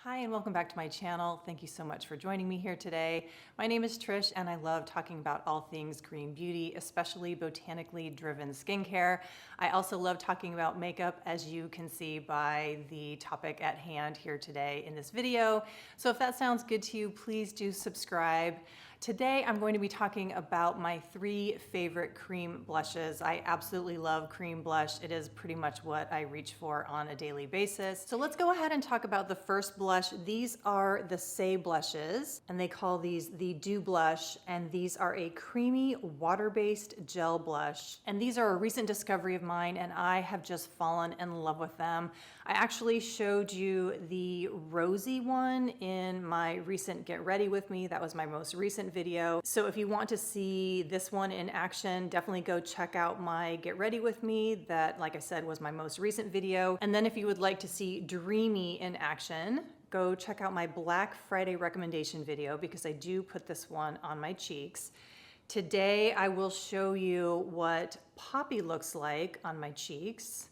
Hi and welcome back to my channel. Thank you so much for joining me here today. My name is Trish and I love talking about all things green beauty, especially botanically driven skincare. I also love talking about makeup, as you can see by the topic at hand here today in this video. So if that sounds good to you, please do subscribe. Today I'm going to be talking about my 3 favorite cream blushes. I absolutely love cream blush. It is pretty much what I reach for on a daily basis. So let's go ahead and talk about the first blush. These are the Saie blushes, and they call these the Dew Blush, and these are a creamy water-based gel blush. And these are a recent discovery of mine, and I have just fallen in love with them. I actually showed you the rosy one in my recent Get Ready With Me. That was my most recent video. So if you want to see this one in action, definitely go check out my Get Ready With Me. That, like I said, was my most recent video. And then if you would like to see Dreamy in action, go check out my Black Friday recommendation video because I do put this one on my cheeks. Today I will show you what Poppy looks like on my cheeks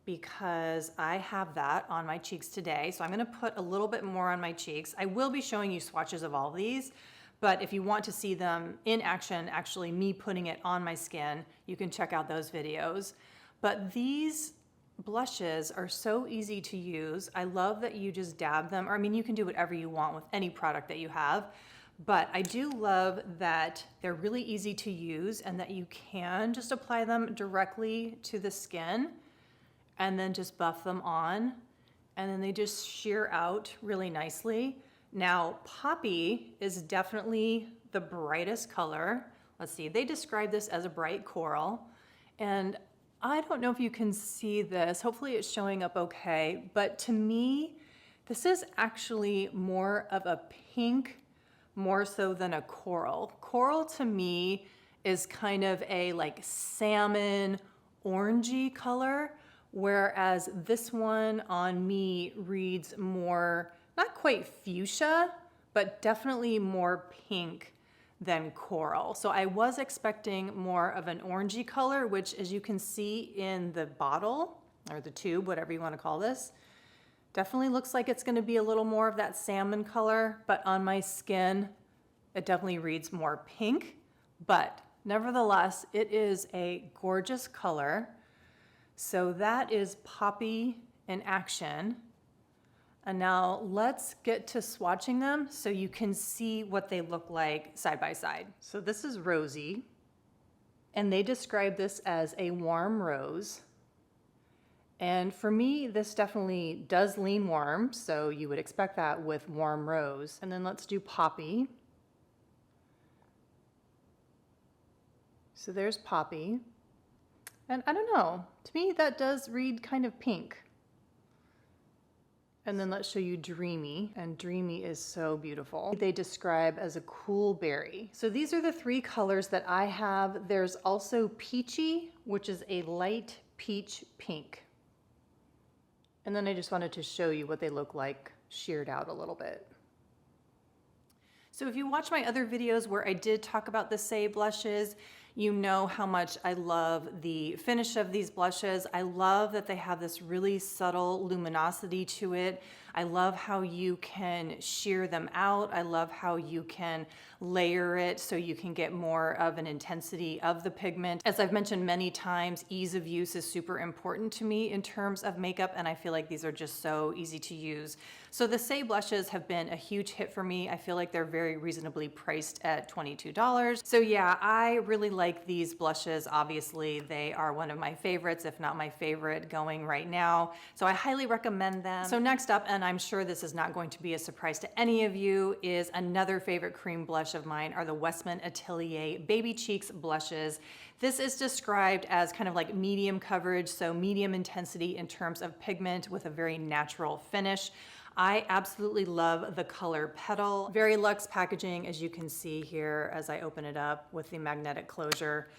because I have that on my cheeks today. So I'm gonna put a little bit more on my cheeks. I will be showing you swatches of all of these, but if you want to see them in action, actually me putting it on my skin, you can check out those videos. But these blushes are so easy to use. I love that you just dab them, or I mean, you can do whatever you want with any product that you have, but I do love that they're really easy to use and that you can just apply them directly to the skin and then just buff them on, and then they just sheer out really nicely. Now, Poppy is definitely the brightest color. Let's see, they describe this as a bright coral, and I don't know if you can see this. Hopefully it's showing up okay, but to me, this is actually more of a pink, more so than a coral. Coral to me is kind of a like salmon orangey color, whereas this one on me reads more, not quite fuchsia, but definitely more pink than coral. So I was expecting more of an orangey color, which, as you can see in the bottle or the tube, whatever you want to call this, definitely looks like it's going to be a little more of that salmon color, but on my skin it definitely reads more pink. But nevertheless, it is a gorgeous color. So that is Poppy in action. And now let's get to swatching them so you can see what they look like side by side. So this is Rosy, and they describe this as a warm rose. And for me, this definitely does lean warm, so you would expect that with warm rose. And then let's do Poppy. So there's Poppy. And I don't know, to me that does read kind of pink. And then let's show you Dreamy, and Dreamy is so beautiful. They describe as a cool berry. So these are the 3 colors that I have. There's also Peachy, which is a light peach pink. And then I just wanted to show you what they look like sheared out a little bit. So if you watch my other videos where I did talk about the Saie blushes, you know how much I love the finish of these blushes. I love that they have this really subtle luminosity to it. I love how you can sheer them out. I love how you can layer it so you can get more of an intensity of the pigment. As I've mentioned many times, ease of use is super important to me in terms of makeup, and I feel like these are just so easy to use. So the Saie blushes have been a huge hit for me. I feel like they're very reasonably priced at $22. So yeah, I really like these blushes. Obviously, they are one of my favorites, if not my favorite going right now. So I highly recommend them. So next up, and I'm sure this is not going to be a surprise to any of you, is another favorite cream blush of mine are the Westman Atelier Baby Cheeks blushes. This is described as kind of like medium coverage, so medium intensity in terms of pigment with a very natural finish. I absolutely love the color Petal. Very luxe packaging, as you can see here as I open it up with the magnetic closure.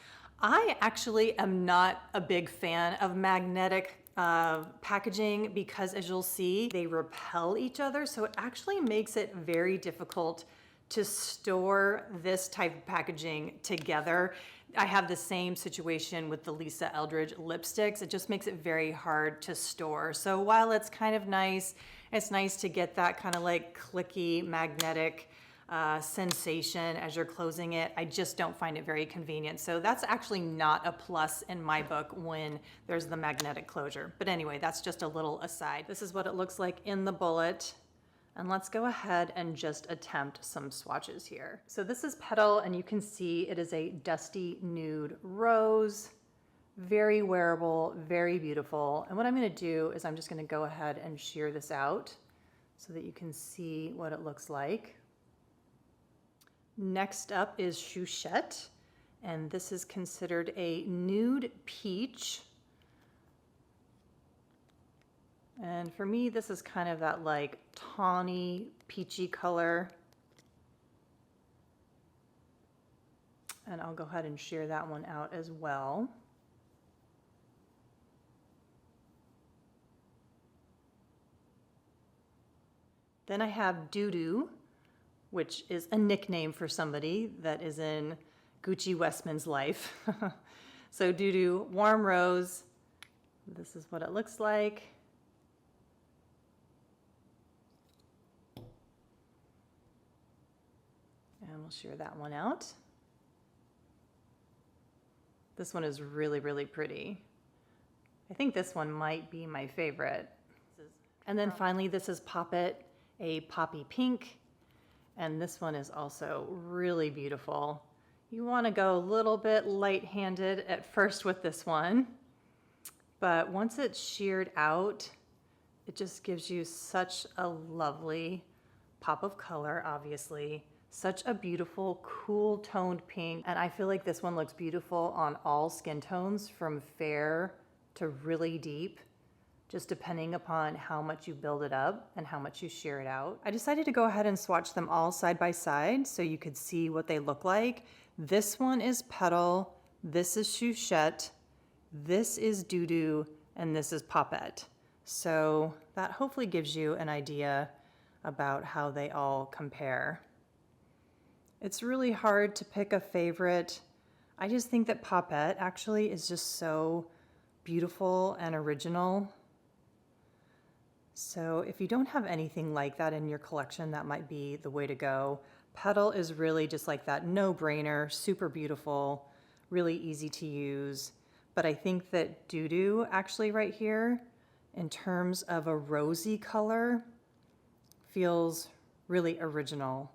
I actually am not a big fan of magnetic packaging because, as you'll see, they repel each other, so it actually makes it very difficult to store this type of packaging together. I have the same situation with the Lisa Eldridge lipsticks. It just makes it very hard to store. So while it's kind of nice It's nice to get that kind of like clicky, magnetic sensation as you're closing it. I just don't find it very convenient. So that's actually not a plus in my book when there's the magnetic closure. But anyway, that's just a little aside. This is what it looks like in the bullet. And let's go ahead and just attempt some swatches here. So this is Petal, and you can see it is a dusty nude rose. Very wearable, very beautiful. And what I'm gonna do is I'm just gonna go ahead and shear this out so that you can see what it looks like. Next up is Couchette, and this is considered a nude peach. And for me, this is kind of that like tawny, peachy color. And I'll go ahead and shear that one out as well. Then I have Dou Dou, which is a nickname for somebody that is in Gucci Westman's life. So Dou Dou, warm rose. This is what it looks like. And we'll shear that one out. This one is really, really pretty. I think this one might be my favorite. And then finally, this is Poppet, a poppy pink. And this one is also really beautiful. You want to go a little bit light-handed at first with this one, but once it's sheared out, it just gives you such a lovely pop of color, obviously. Such a beautiful, cool toned pink. And I feel like this one looks beautiful on all skin tones, from fair to really deep, just depending upon how much you build it up and how much you shear it out. I decided to go ahead and swatch them all side by side so you could see what they look like. This one is Petal, this is Couchette, this is Dou Dou, and this is Poppet. So that hopefully gives you an idea about how they all compare. It's really hard to pick a favorite. I just think that Poppet actually is just so beautiful and original. So if you don't have anything like that in your collection, that might be the way to go. Petal is really just like that no-brainer, super beautiful, really easy to use. But I think that Dou Dou actually right here, in terms of a rosy color, feels really original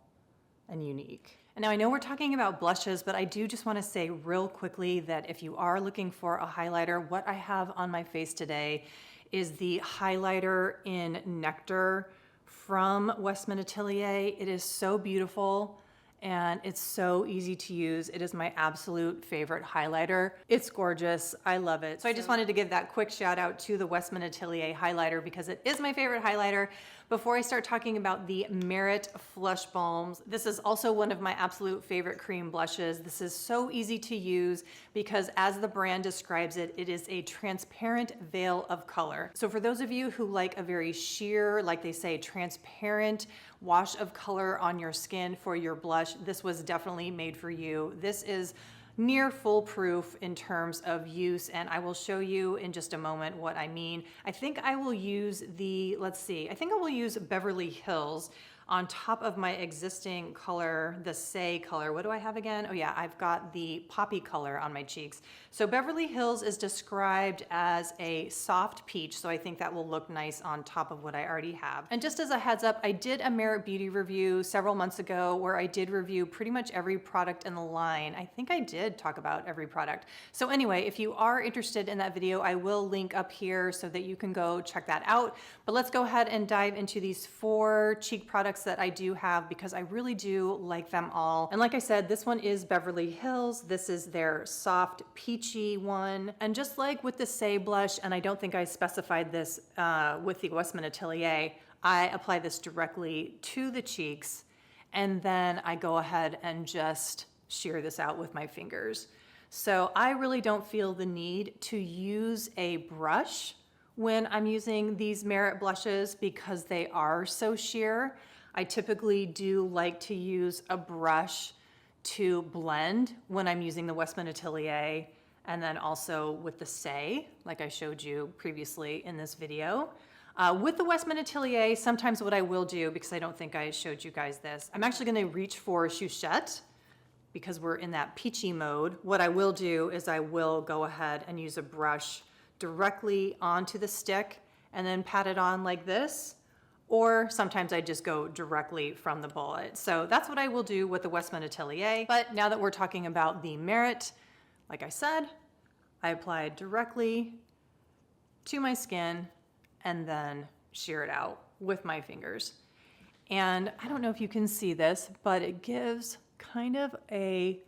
and unique. And now I know we're talking about blushes, but I do just want to say real quickly that if you are looking for a highlighter, what I have on my face today is the highlighter in Nectar from Westman Atelier. It is so beautiful and it's so easy to use. It is my absolute favorite highlighter. It's gorgeous. I love it. So I just wanted to give that quick shout out to the Westman Atelier highlighter because it is my favorite highlighter. Before I start talking about the Merit Flush Balms, this is also one of my absolute favorite cream blushes. This is so easy to use because, as the brand describes it, it is a transparent veil of color. So for those of you who like a very sheer, like they say, transparent wash of color on your skin for your blush, this was definitely made for you. This is near foolproof in terms of use, and I will show you in just a moment what I mean. I think I will use the, let's see, I think I will use Beverly Hills on top of my existing color, the Saie color. What do I have again? Oh yeah, I've got the Poppy color on my cheeks. So Beverly Hills is described as a soft peach, so I think that will look nice on top of what I already have. And just as a heads up, I did a Merit Beauty review several months ago where I did review pretty much every product in the line. I think I did talk about every product. So anyway, if you are interested in that video, I will link up here so that you can go check that out. But let's go ahead and dive into these 4 cheek products that I do have because I really do like them all. And like I said, this one is Beverly Hills. This is their soft peachy one. And just like with the Saie blush, and I don't think I specified this with the Westman Atelier, I apply this directly to the cheeks and then I go ahead and just shear this out with my fingers. So I really don't feel the need to use a brush when I'm using these Merit blushes because they are so sheer. I typically do like to use a brush to blend when I'm using the Westman Atelier, and then also with the Saie, like I showed you previously in this video. With the Westman Atelier, sometimes what I will do, because I don't think I showed you guys this, I'm actually gonna reach for Couchette because we're in that peachy mode. What I will do is I will go ahead and use a brush directly onto the stick and then pat it on like this, or sometimes I just go directly from the bullet. So that's what I will do with the Westman Atelier. But now that we're talking about the Merit, like I said, I apply it directly to my skin and then shear it out with my fingers. And I don't know if you can see this, but it gives kind of a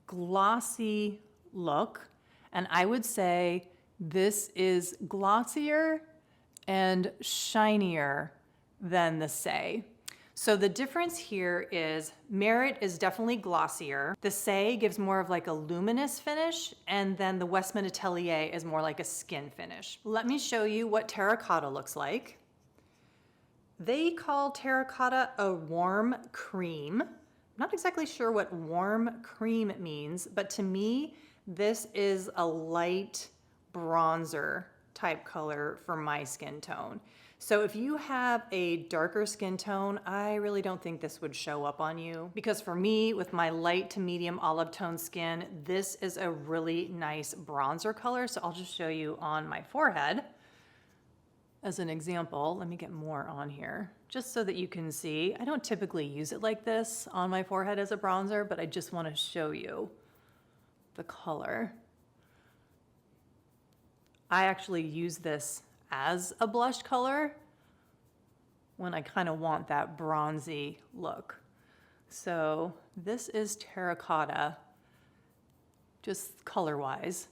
glossy look. And I would say this is glossier and shinier than the Saie. So the difference here is Merit is definitely glossier. The Saie gives more of like a luminous finish, and then the Westman Atelier is more like a skin finish. Let me show you what Terracotta looks like. They call Terracotta a warm cream. I'm not exactly sure what warm cream means, but to me, this is a light bronzer type color for my skin tone. So if you have a darker skin tone, I really don't think this would show up on you, because for me, with my light to medium olive tone skin, this is a really nice bronzer color. So I'll just show you on my forehead as an example. Let me get more on here just so that you can see. I don't typically use it like this on my forehead as a bronzer, but I just want to show you the color. I actually use this as a blush color when I kind of want that bronzy look. So this is Terracotta, just color-wise,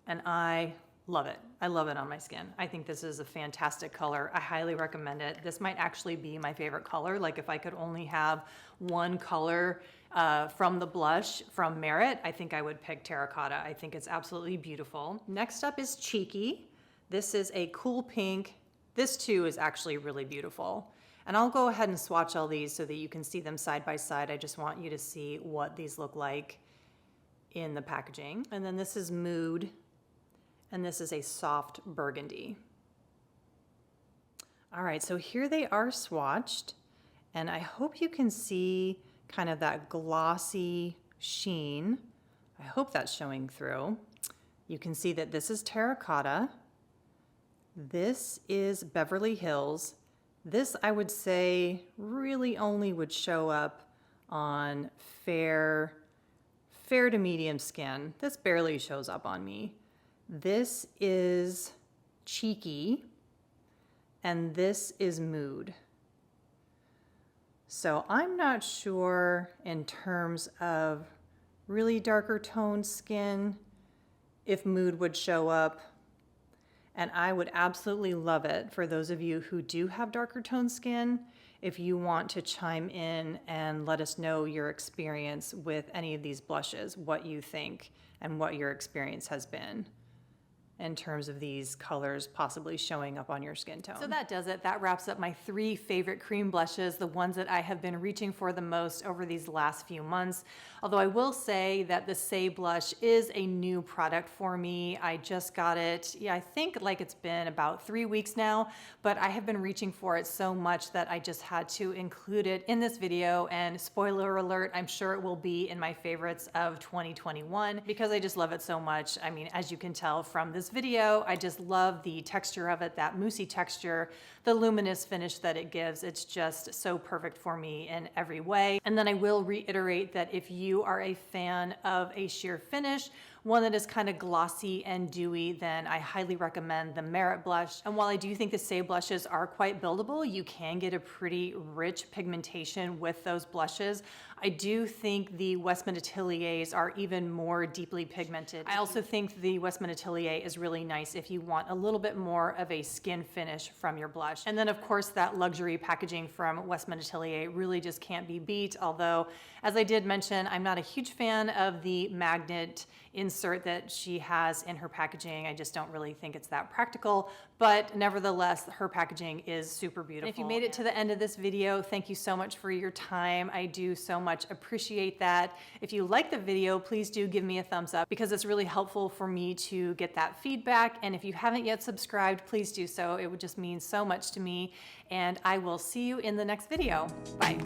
and I love it. I love it on my skin. I think this is a fantastic color. I highly recommend it. This might actually be my favorite color. Like if I could only have one color from the blush from Merit, I think I would pick Terracotta. I think it's absolutely beautiful. Next up is Cheeky. This is a cool pink. This too is actually really beautiful. And I'll go ahead and swatch all these so that you can see them side by side. I just want you to see what these look like in the packaging. And then this is Mood, and this is a soft burgundy. All right, so here they are swatched, and I hope you can see kind of that glossy sheen. I hope that's showing through. You can see that this is Terracotta. This is Beverly Hills. This, I would say, really only would show up on fair to medium skin. This barely shows up on me. This is Cheeky, and this is Mood. So I'm not sure in terms of really darker toned skin if Mood would show up. And I would absolutely love it for those of you who do have darker toned skin, if you want to chime in and let us know your experience with any of these blushes, what you think and what your experience has been in terms of these colors possibly showing up on your skin tone. So that does it. That wraps up my 3 favorite cream blushes, the ones that I have been reaching for the most over these last few months. Although I will say that the Saie blush is a new product for me. I just got it, I think like it's been about 3 weeks now, but I have been reaching for it so much that I just had to include it in this video. And spoiler alert, I'm sure it will be in my favorites of 2021 because I just love it so much. I mean, as you can tell from this video, I just love the texture of it, that moussey texture, the luminous finish that it gives. It's just so perfect for me in every way. And then I will reiterate that if you are a fan of a sheer finish, one that is kind of glossy and dewy, then I highly recommend the Merit blush. And while I do think the Saie blushes are quite buildable, you can get a pretty rich pigmentation with those blushes. I do think the Westman Ateliers are even more deeply pigmented. I also think the Westman Atelier is really nice if you want a little bit more of a skin finish from your blush. And then of course that luxury packaging from Westman Atelier really just can't be beat. Although, as I did mention, I'm not a huge fan of the magnet insert that she has in her packaging. I just don't really think it's that practical, but nevertheless, her packaging is super beautiful. And if you made it to the end of this video, thank you so much for your time. I do so much appreciate that. If you like the video, please do give me a thumbs up because it's really helpful for me to get that feedback. And if you haven't yet subscribed, please do so. It would just mean so much to me. And I will see you in the next video. Bye.